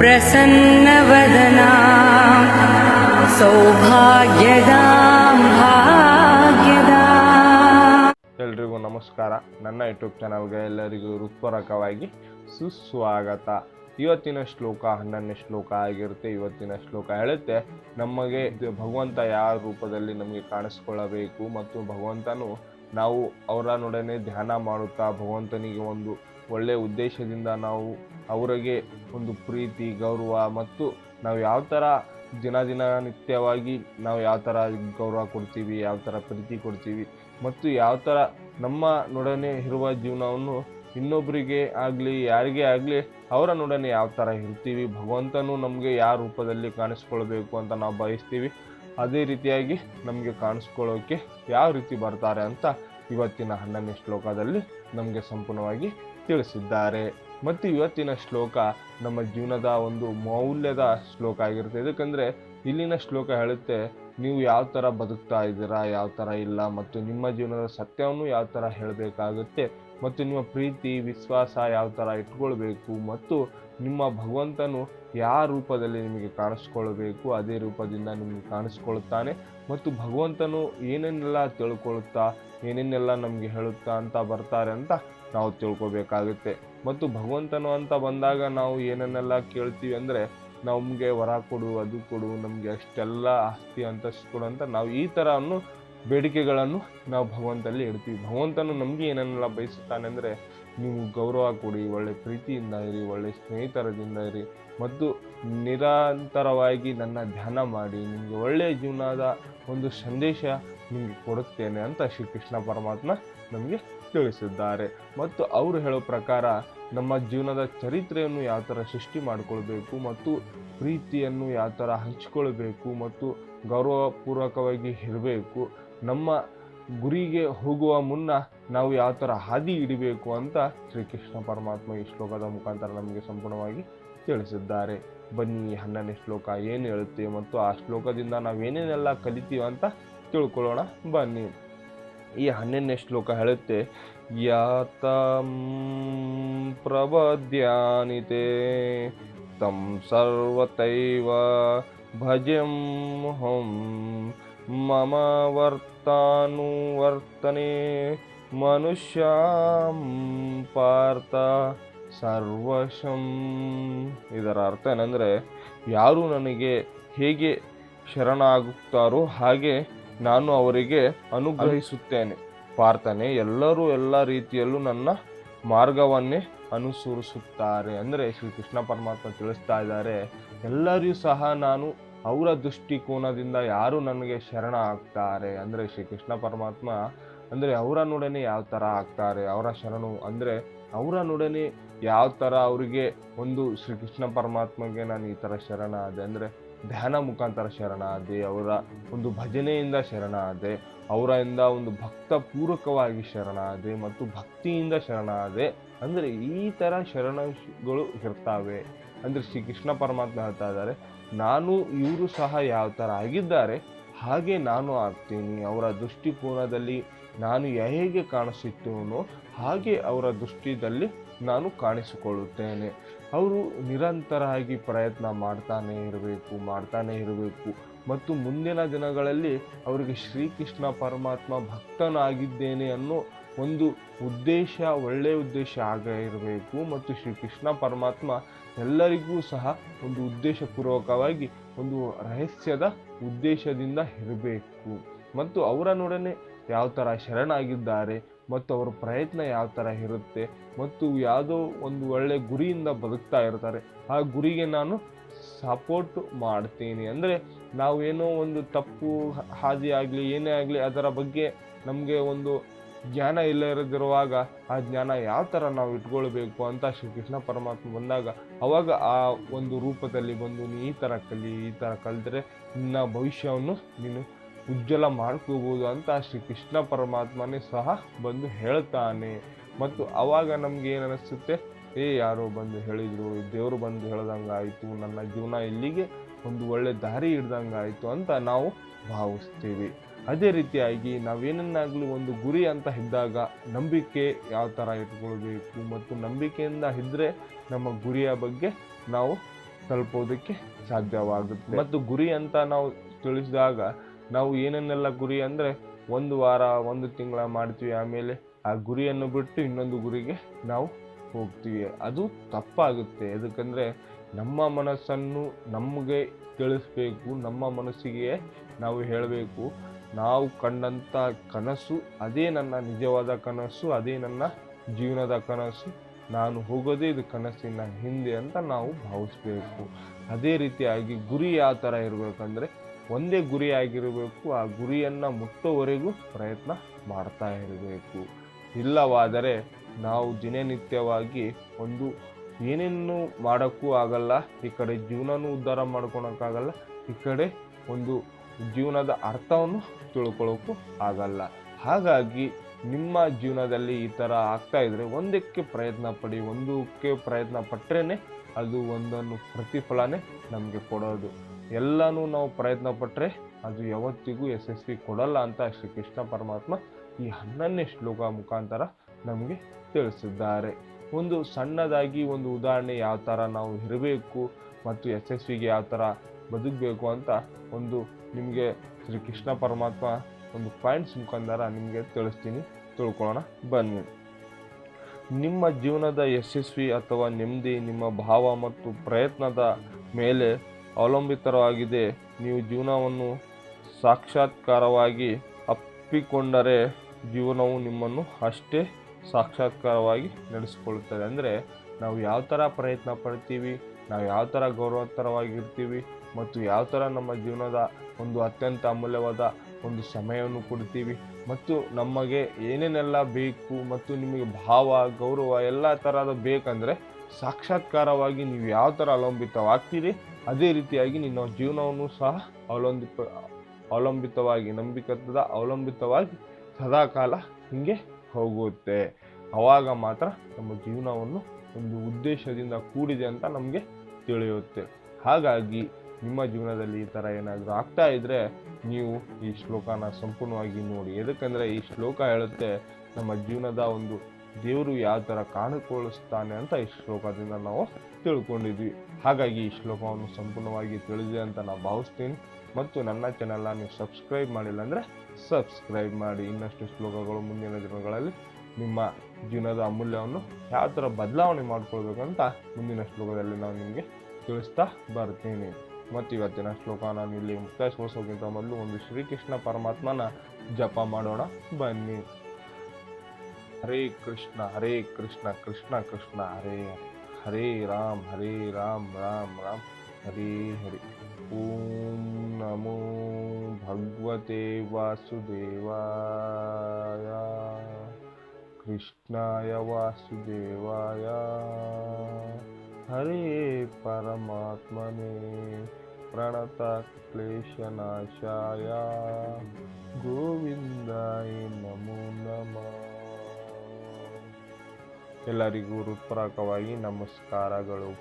प्रसन्नवदना सौभाग्यदां भाग्यदा. ಎಲ್ರಿಗೂ ನಮಸ್ಕಾರ. ನನ್ನ ಯೂಟ್ಯೂಬ್ ಚಾನಲ್ಗೆ ಎಲ್ಲರಿಗೂ ಹೃತ್ಪೂರ್ವಕವಾಗಿ ಸುಸ್ವಾಗತ. ಇವತ್ತಿನ ಶ್ಲೋಕ 11ನೇ ಶ್ಲೋಕ ಆಗಿರುತ್ತೆ. ಇವತ್ತಿನ ಶ್ಲೋಕ ಹೇಳುತ್ತೆ, ನಮಗೆ ಭಗವಂತ ಯಾವ ರೂಪದಲ್ಲಿ ನಮಗೆ ಕಾಣಿಸ್ಕೊಳ್ಳಬೇಕು ಮತ್ತು ಭಗವಂತನು ನಾವು ಅವರನ್ನೊಡನೆ ಧ್ಯಾನ ಮಾಡುತ್ತಾ ಭಗವಂತನಿಗೆ ಒಂದು ಒಳ್ಳೆಯ ಉದ್ದೇಶದಿಂದ ನಾವು ಅವರಿಗೆ ಒಂದು ಪ್ರೀತಿ ಗೌರವ ಮತ್ತು ನಾವು ಯಾವ ಥರ ದಿನನಿತ್ಯವಾಗಿ ನಾವು ಯಾವ ಥರ ಗೌರವ ಕೊಡ್ತೀವಿ, ಯಾವ ಥರ ಪ್ರೀತಿ ಕೊಡ್ತೀವಿ ಮತ್ತು ಯಾವ ಥರ ನಮ್ಮ ನೊಡನೆ ಇರುವ ಜೀವನವನ್ನು ಇನ್ನೊಬ್ಬರಿಗೆ ಆಗಲಿ ಯಾರಿಗೇ ಆಗಲಿ ಅವರನ್ನೊಡನೆ ಯಾವ ಥರ ಇರ್ತೀವಿ, ಭಗವಂತನು ನಮಗೆ ಯಾವ ರೂಪದಲ್ಲಿ ಕಾಣಿಸ್ಕೊಳ್ಬೇಕು ಅಂತ ನಾವು ಬಯಸ್ತೀವಿ, ಅದೇ ರೀತಿಯಾಗಿ ನಮಗೆ ಕಾಣಿಸ್ಕೊಳ್ಳೋಕ್ಕೆ ಯಾವ ರೀತಿ ಬರ್ತಾರೆ ಅಂತ ಇವತ್ತಿನ 11ನೇ ಶ್ಲೋಕದಲ್ಲಿ ನಮಗೆ ಸಂಪೂರ್ಣವಾಗಿ ತಿಳಿಸಿದ್ದಾರೆ. ಮತ್ತು ಇವತ್ತಿನ ಶ್ಲೋಕ ನಮ್ಮ ಜೀವನದ ಒಂದು ಮೌಲ್ಯದ ಶ್ಲೋಕ ಆಗಿರುತ್ತೆ. ಇದಕ್ಕಂದರೆ ಇಲ್ಲಿನ ಶ್ಲೋಕ ಹೇಳುತ್ತೆ, ನೀವು ಯಾವ ಥರ ಬದುಕ್ತಾ ಇದ್ದೀರಾ, ಯಾವ ಥರ ಇಲ್ಲ, ಮತ್ತು ನಿಮ್ಮ ಜೀವನದ ಸತ್ಯವನ್ನು ಯಾವ ಥರ ಹೇಳಬೇಕಾಗುತ್ತೆ, ಮತ್ತು ನಿಮ್ಮ ಪ್ರೀತಿ ವಿಶ್ವಾಸ ಯಾವ ಥರ ಇಟ್ಕೊಳ್ಬೇಕು, ಮತ್ತು ನಿಮ್ಮ ಭಗವಂತನು ಯಾವ ರೂಪದಲ್ಲಿ ನಿಮಗೆ ಕಾಣಿಸ್ಕೊಳ್ಬೇಕು ಅದೇ ರೂಪದಿಂದ ನಿಮಗೆ ಕಾಣಿಸ್ಕೊಳ್ತಾನೆ. ಮತ್ತು ಭಗವಂತನು ಏನೇನೆಲ್ಲ ತಿಳ್ಕೊಳುತ್ತಾ ಏನೇನೆಲ್ಲ ನಮಗೆ ಹೇಳುತ್ತಾ ಅಂತ ಬರ್ತಾರೆ ಅಂತ ನಾವು ತಿಳ್ಕೊಬೇಕಾಗುತ್ತೆ. ಮತ್ತು ಭಗವಂತನು ಅಂತ ಬಂದಾಗ ನಾವು ಏನನ್ನೆಲ್ಲ ಕೇಳ್ತೀವಿ ಅಂದರೆ, ನಮಗೆ ವರ ಕೊಡು, ಅದು ಕೊಡು, ನಮಗೆ ಅಷ್ಟೆಲ್ಲ ಆಸ್ತಿ ಅಂತಸ್ತು ಕೊಡು ಅಂತ ನಾವು ಈ ಥರವನ್ನು ಬೇಡಿಕೆಗಳನ್ನು ನಾವು ಭಗವಂತಲ್ಲಿ ಇಡ್ತೀವಿ. ಭಗವಂತನು ನಮಗೆ ಏನನ್ನೆಲ್ಲ ಬಯಸುತ್ತಾನೆ ಅಂದರೆ, ನೀವು ಗೌರವ ಕೊಡಿ, ಒಳ್ಳೆ ಪ್ರೀತಿಯಿಂದ ಇರಿ, ಒಳ್ಳೆ ಸ್ನೇಹಿತರದಿಂದ ಇರಿ, ಮತ್ತು ನಿರಂತರವಾಗಿ ನನ್ನ ಧ್ಯಾನ ಮಾಡಿ, ನಿಮಗೆ ಒಳ್ಳೆಯ ಜೀವನದ ಒಂದು ಸಂದೇಶ ನಿಮಗೆ ಕೊಡುತ್ತೇನೆ ಅಂತ ಶ್ರೀಕೃಷ್ಣ ಪರಮಾತ್ಮ ನಮಗೆ ತಿಳಿಸಿದ್ದಾರೆ. ಮತ್ತು ಅವರು ಹೇಳೋ ಪ್ರಕಾರ ನಮ್ಮ ಜೀವನದ ಚರಿತ್ರೆಯನ್ನು ಯಾವ ಥರ ಸೃಷ್ಟಿ ಮಾಡಿಕೊಳ್ಬೇಕು ಮತ್ತು ಪ್ರೀತಿಯನ್ನು ಯಾವ ಥರ ಹಂಚಿಕೊಳ್ಬೇಕು ಮತ್ತು ಗೌರವಪೂರ್ವಕವಾಗಿ ಇರಬೇಕು, ನಮ್ಮ ಗುರಿಗೆ ಹೋಗುವ ಮುನ್ನ ನಾವು ಯಾವ ಥರ ಹಾದಿ ಹಿಡಿಬೇಕು ಅಂತ ಶ್ರೀಕೃಷ್ಣ ಪರಮಾತ್ಮ ಈ ಶ್ಲೋಕದ ಮುಖಾಂತರ ನಮಗೆ ಸಂಪೂರ್ಣವಾಗಿ ತಿಳಿಸಿದ್ದಾರೆ. ಬನ್ನಿ 11ನೇ ಶ್ಲೋಕ ಏನು ಹೇಳುತ್ತೆ ಮತ್ತು ಆ ಶ್ಲೋಕದಿಂದ ನಾವೇನೇನೆಲ್ಲ ಕಲಿತೀವಿ ಅಂತ ತಿಳ್ಕೊಳ್ಳೋಣ ಬನ್ನಿ. ಈ 11ನೇ ಶ್ಲೋಕ ಹೇಳುತ್ತೆ, ಯಾತಂ ಪ್ರಬದ್ಯಾನಿತೆ ತಂ ಸರ್ವತೈವ ಭಜಂ ಹಂ ಮಮ ವರ್ತನೆ ಮನುಷ್ಯಂ ಪಾರ್ಥ ಸರ್ವಶಂ. ಇದರ ಅರ್ಥ ಏನಂದರೆ, ಯಾರು ನನಗೆ ಹೇಗೆ ಶರಣಾಗುತ್ತಾರೋ ಹಾಗೆ ನಾನು ಅವರಿಗೆ ಅನುಗ್ರಹಿಸುತ್ತೇನೆ. ಪಾರ್ಥನೆ, ಎಲ್ಲರೂ ಎಲ್ಲ ರೀತಿಯಲ್ಲೂ ನನ್ನ ಮಾರ್ಗವನ್ನೇ ಅನುಸರಿಸುತ್ತಾರೆ. ಅಂದರೆ ಶ್ರೀಕೃಷ್ಣ ಪರಮಾತ್ಮ ತಿಳಿಸ್ತಾ ಇದ್ದಾರೆ, ಎಲ್ಲರಿಗೂ ಸಹ ನಾನು ಅವರ ದೃಷ್ಟಿಕೋನದಿಂದ ಯಾರು ನನಗೆ ಶರಣ ಆಗ್ತಾರೆ ಅಂದರೆ ಶ್ರೀಕೃಷ್ಣ ಪರಮಾತ್ಮ ಅಂದರೆ ಅವರನ್ನೊಡನೆ ಯಾವ ಥರ ಆಗ್ತಾರೆ, ಅವರ ಶರಣು ಅಂದರೆ ಅವರನ್ನೊಡನೆ ಯಾವ ಥರ ಅವರಿಗೆ ಒಂದು ಶ್ರೀಕೃಷ್ಣ ಪರಮಾತ್ಮಗೆ ನಾನು ಈ ಥರ ಶರಣ ಆದೆ ಅಂದರೆ ಧ್ಯಾನ ಮುಖಾಂತರ ಶರಣ ಆದೆ, ಅವರ ಒಂದು ಭಜನೆಯಿಂದ ಶರಣ ಆದೆ, ಅವರಿಂದ ಒಂದು ಭಕ್ತಪೂರ್ವಕವಾಗಿ ಶರಣ ಆದೆ ಮತ್ತು ಭಕ್ತಿಯಿಂದ ಶರಣ ಆದೆ ಅಂದರೆ ಈ ಥರ ಶರಣಗಳು ಇರ್ತಾವೆ. ಅಂದರೆ ಶ್ರೀಕೃಷ್ಣ ಪರಮಾತ್ಮ ಹೇಳ್ತಾ ಇದ್ದಾರೆ, ನಾನು ಇವರು ಸಹ ಯಾವ ಥರ ಆಗಿದ್ದಾರೆ ಹಾಗೆ ನಾನು ಆಗ್ತೀನಿ, ಅವರ ದೃಷ್ಟಿಕೋನದಲ್ಲಿ ನಾನು ಹೇಗೆ ಕಾಣಿಸುತ್ತೇನೋ ಹಾಗೆ ಅವರ ದೃಷ್ಟಿಯಲ್ಲಿ ನಾನು ಕಾಣಿಸಿಕೊಳ್ಳುತ್ತೇನೆ. ಅವರು ನಿರಂತರವಾಗಿ ಪ್ರಯತ್ನ ಮಾಡ್ತಾನೆ ಇರಬೇಕು ಮತ್ತು ಮುಂದಿನ ದಿನಗಳಲ್ಲಿ ಅವರಿಗೆ ಶ್ರೀಕೃಷ್ಣ ಪರಮಾತ್ಮ ಭಕ್ತನಾಗಿದ್ದೇನೆ ಅನ್ನೋ ಒಂದು ಉದ್ದೇಶ, ಒಳ್ಳೆಯ ಉದ್ದೇಶ ಇರಬೇಕು. ಮತ್ತು ಶ್ರೀಕೃಷ್ಣ ಪರಮಾತ್ಮ ಎಲ್ಲರಿಗೂ ಸಹ ಒಂದು ಉದ್ದೇಶಪೂರ್ವಕವಾಗಿ ಒಂದು ರಹಸ್ಯದ ಉದ್ದೇಶದಿಂದ ಇರಬೇಕು ಮತ್ತು ಅವರನ್ನೊಡನೆ ಯಾವ ಥರ ಶರಣಾಗಿದ್ದಾರೆ ಮತ್ತು ಅವರ ಪ್ರಯತ್ನ ಯಾವ ಥರ ಇರುತ್ತೆ ಮತ್ತು ಯಾವುದೋ ಒಂದು ಒಳ್ಳೆಯ ಗುರಿಯಿಂದ ಬದುಕ್ತಾ ಇರ್ತಾರೆ, ಆ ಗುರಿಗೆ ನಾನು ಸಪೋರ್ಟ್ ಮಾಡ್ತೀನಿ. ಅಂದರೆ ನಾವೇನೋ ಒಂದು ತಪ್ಪು ಹಾದಿ ಆಗಲಿ ಏನೇ ಆಗಲಿ ಅದರ ಬಗ್ಗೆ ನಮಗೆ ಒಂದು ಜ್ಞಾನ ಇಲ್ಲದಿರುವಾಗ ಆ ಜ್ಞಾನ ಯಾವ ಥರ ನಾವು ಇಟ್ಕೊಳ್ಬೇಕು ಅಂತ ಶ್ರೀಕೃಷ್ಣ ಪರಮಾತ್ಮ ಬಂದಾಗ ಅವಾಗ ಆ ಒಂದು ರೂಪದಲ್ಲಿ ಬಂದು ನೀ ಈ ಥರ ಕಲಿ, ಈ ಥರ ಕಲಿತ್ರೆ ನಿನ್ನ ಭವಿಷ್ಯವನ್ನು ನೀನು ಉಜ್ವಲ ಮಾಡ್ಕೋಬೋದು ಅಂತ ಶ್ರೀಕೃಷ್ಣ ಪರಮಾತ್ಮನೇ ಸಹ ಬಂದು ಹೇಳ್ತಾನೆ. ಮತ್ತು ಆವಾಗ ನಮ್ಗೆ ಏನು ಅನಿಸುತ್ತೆ, ಯಾರೋ ಬಂದು ಹೇಳಿದರು, ದೇವರು ಬಂದು ಹೇಳ್ದಂಗಾಯಿತು, ನನ್ನ ಜೀವನ ಇಲ್ಲಿಗೆ ಒಂದು ಒಳ್ಳೆ ದಾರಿ ಹಿಡ್ದಂಗಾಯಿತು ಅಂತ ನಾವು ಭಾವಿಸ್ತೀವಿ. ಅದೇ ರೀತಿಯಾಗಿ ನಾವೇನನ್ನಾಗಲಿ ಒಂದು ಗುರಿ ಅಂತ ಇದ್ದಾಗ ನಂಬಿಕೆ ಯಾವ ಥರ ಇಟ್ಕೊಳ್ಬೇಕು ಮತ್ತು ನಂಬಿಕೆಯಿಂದ ಇದ್ದರೆ ನಮ್ಮ ಗುರಿಯ ಬಗ್ಗೆ ನಾವು ತಲುಪೋದಕ್ಕೆ ಸಾಧ್ಯವಾಗುತ್ತೆ. ಮತ್ತು ಗುರಿ ಅಂತ ನಾವು ತಿಳಿಸಿದಾಗ ನಾವು ಏನನ್ನೆಲ್ಲ ಗುರಿ ಅಂದರೆ ಒಂದು ವಾರ ಒಂದು ತಿಂಗಳ ಮಾಡ್ತೀವಿ, ಆಮೇಲೆ ಆ ಗುರಿಯನ್ನು ಬಿಟ್ಟು ಇನ್ನೊಂದು ಗುರಿಗೆ ನಾವು ಹೋಗ್ತೀವಿ. ಅದು ತಪ್ಪಾಗುತ್ತೆ. ಯಾಕಂದರೆ ನಮ್ಮ ಮನಸ್ಸನ್ನು ನಮಗೆ ತಿಳಿಸ್ಬೇಕು, ನಮ್ಮ ಮನಸ್ಸಿಗೆ ನಾವು ಹೇಳಬೇಕು, ನಾವು ಕಂಡಂಥ ಕನಸು ಅದೇ ನನ್ನ ನಿಜವಾದ ಕನಸು, ಅದೇ ನನ್ನ ಜೀವನದ ಕನಸು, ನಾನು ಹೋಗೋದೇ ಇದು ಕನಸಿನ ಹಿಂದೆ ಅಂತ ನಾವು ಭಾವಿಸ್ಬೇಕು. ಅದೇ ರೀತಿಯಾಗಿ ಗುರಿ ಯಾವ ಥರ ಇರಬೇಕಂದ್ರೆ ಒಂದೇ ಗುರಿ ಆಗಿರಬೇಕು, ಆ ಗುರಿಯನ್ನು ಮುಟ್ಟೋವರೆಗೂ ಪ್ರಯತ್ನ ಮಾಡ್ತಾ ಇರಬೇಕು. ಇಲ್ಲವಾದರೆ ನಾವು ದಿನನಿತ್ಯವಾಗಿ ಒಂದು ಏನೇನು ಮಾಡೋಕ್ಕೂ ಆಗಲ್ಲ, ಈ ಕಡೆ ಜೀವನನೂ ಉದ್ಧಾರ ಮಾಡ್ಕೊಳಕ್ಕಾಗಲ್ಲ, ಈ ಕಡೆ ಒಂದು ಜೀವನದ ಅರ್ಥವನ್ನು ತಿಳ್ಕೊಳ್ಳೋಕ್ಕೂ ಆಗಲ್ಲ. ಹಾಗಾಗಿ ನಿಮ್ಮ ಜೀವನದಲ್ಲಿ ಈ ಥರ ಆಗ್ತಾ ಇದ್ರೆ ಒಂದಕ್ಕೆ ಪ್ರಯತ್ನ ಪಡಿ, ಒಂದಕ್ಕೆ ಪ್ರಯತ್ನ ಪಟ್ಟರೆ ಅದು ಒಂದನ್ನು ಪ್ರತಿಫಲನೇ ನಮಗೆ ಕೊಡೋದು. ಎಲ್ಲನೂ ನಾವು ಪ್ರಯತ್ನ ಪಟ್ಟರೆ ಅದು ಯಾವತ್ತಿಗೂ ಯಶಸ್ವಿ ಕೊಡಲ್ಲ ಅಂತ ಶ್ರೀಕೃಷ್ಣ ಪರಮಾತ್ಮ ಈ 11ನೇ ಶ್ಲೋಕ ಮುಖಾಂತರ ನಮಗೆ ತಿಳಿಸಿದ್ದಾರೆ. ಒಂದು ಸಣ್ಣದಾಗಿ ಒಂದು ಉದಾಹರಣೆ ಯಾವ ಥರ ನಾವು ಇರಬೇಕು ಮತ್ತು ಯಶಸ್ವಿಗೆ ಯಾವ ಥರ ಬದುಕಬೇಕು ಅಂತ ಒಂದು ನಿಮಗೆ ಶ್ರೀಕೃಷ್ಣ ಪರಮಾತ್ಮ ಒಂದು ಪಾಯಿಂಟ್ಸ್ ಮುಖಾಂತರ ನಿಮಗೆ ತಿಳಿಸ್ತೀನಿ, ತಿಳ್ಕೊಳ್ಳೋಣ ಬನ್ನಿ. ನಿಮ್ಮ ಜೀವನದ ಯಶಸ್ವಿ ಅಥವಾ ನೆಮ್ಮದಿ ನಿಮ್ಮ ಭಾವ ಮತ್ತು ಪ್ರಯತ್ನದ ಮೇಲೆ ಅವಲಂಬಿತವಾಗಿದೆ. ನೀವು ಜೀವನವನ್ನು ಸಾಕ್ಷಾತ್ಕಾರವಾಗಿ ಅಪ್ಪಿಕೊಂಡರೆ ಜೀವನವು ನಿಮ್ಮನ್ನು ಅಷ್ಟೇ ಸಾಕ್ಷಾತ್ಕಾರವಾಗಿ ನಡೆಸಿಕೊಳ್ಳುತ್ತದೆ. ಅಂದರೆ ನಾವು ಯಾವ ಥರ ಪ್ರಯತ್ನ ಪಡ್ತೀವಿ, ನಾವು ಯಾವ ಥರ ಗೌರವತರವಾಗಿರ್ತೀವಿ ಮತ್ತು ಯಾವ ಥರ ನಮ್ಮ ಜೀವನದ ಒಂದು ಅತ್ಯಂತ ಅಮೂಲ್ಯವಾದ ಒಂದು ಸಮಯವನ್ನು ಕೊಡ್ತೀವಿ ಮತ್ತು ನಮಗೆ ಏನೇನೆಲ್ಲ ಬೇಕು ಮತ್ತು ನಿಮಗೆ ಭಾವ ಗೌರವ ಎಲ್ಲ ಥರದ ಬೇಕಂದರೆ ಸಾಕ್ಷಾತ್ಕಾರವಾಗಿ ನೀವು ಯಾವ ಥರ ಅವಲಂಬಿತವಾಗ್ತೀರಿ ಅದೇ ರೀತಿಯಾಗಿ ನಿಮ್ಮ ಜೀವನವನ್ನು ಸಹ ಅವಲಂಬಿತವಾಗಿ ನಂಬಿಕದ ಅವಲಂಬಿತವಾಗಿ ಸದಾಕಾಲ ಹಿಂಗೆ ಹೋಗುತ್ತೆ. ಆವಾಗ ಮಾತ್ರ ನಮ್ಮ ಜೀವನವನ್ನು ಒಂದು ಉದ್ದೇಶದಿಂದ ಕೂಡಿದೆ ಅಂತ ನಮಗೆ ತಿಳಿಯುತ್ತೆ. ಹಾಗಾಗಿ ನಿಮ್ಮ ಜೀವನದಲ್ಲಿ ಈ ಥರ ಏನಾದರೂ ಆಗ್ತಾ ಇದ್ದರೆ ನೀವು ಈ ಶ್ಲೋಕನ ಸಂಪೂರ್ಣವಾಗಿ ನೋಡಿ. ಯಾಕಂದರೆ ಈ ಶ್ಲೋಕ ಹೇಳುತ್ತೆ ನಮ್ಮ ಜೀವನದ ಒಂದು ದೇವರು ಯಾವ ಥರ ಕಾಣಿಕೊಳ್ಳಿಸ್ತಾನೆ ಅಂತ ಈ ಶ್ಲೋಕದಿಂದ ನಾವು ತಿಳ್ಕೊಂಡಿದ್ವಿ. ಹಾಗಾಗಿ ಈ ಶ್ಲೋಕವನ್ನು ಸಂಪೂರ್ಣವಾಗಿ ತಿಳಿದಿದೆ ಅಂತ ನಾನು ಭಾವಿಸ್ತೀನಿ. ಮತ್ತು ನನ್ನ ಚಾನೆಲ್ನ ನೀವು ಸಬ್ಸ್ಕ್ರೈಬ್ ಮಾಡಿಲ್ಲ ಅಂದರೆ ಸಬ್ಸ್ಕ್ರೈಬ್ ಮಾಡಿ. ಇನ್ನಷ್ಟು ಶ್ಲೋಕಗಳು ಮುಂದಿನ ದಿನಗಳಲ್ಲಿ ನಿಮ್ಮ ಜೀವನದ ಅಮೂಲ್ಯವನ್ನು ಯಾವ ಥರ ಬದಲಾವಣೆ ಮಾಡ್ಕೊಳ್ಬೇಕಂತ ಮುಂದಿನ ಶ್ಲೋಕದಲ್ಲಿ ನಾನು ನಿಮಗೆ ತಿಳಿಸ್ತಾ ಬರ್ತೀನಿ. ಮತ್ತು ಇವತ್ತಿನ ಶ್ಲೋಕ ನಾನು ಇಲ್ಲಿ ಮುಕ್ತಾಯಿಸೋಕ್ಕಿಂತ ಮೊದಲು ಒಂದು ಶ್ರೀಕೃಷ್ಣ ಪರಮಾತ್ಮನ ಜಪ ಮಾಡೋಣ ಬನ್ನಿ. ಹರೇ ಕೃಷ್ಣ ಕೃಷ್ಣ ಕೃಷ್ಣ ಹರೇ ಹರೇ ರಾಮ್ ರಾಮ್ ಹರೇ ಹರಿ. ಓಂ ನಮೋ ಭಗವತೆ ವಾಸುದೇವಾಯ ಕೃಷ್ಣಾಯ ವಾಸುದೇವಾಯ ಹರೇ ಪರಮಾತ್ಮನೇ ಪ್ರಣತ ಕ್ಲೇಶನಾಶಾಯ ಗೋವಿಂದಾಯ ನಮೋ ನಮಃ. ಎಲ್ಲರಿಗೂ ಹೃತ್ಪೂರ್ವಕವಾಗಿ ನಮಸ್ಕಾರಗಳು.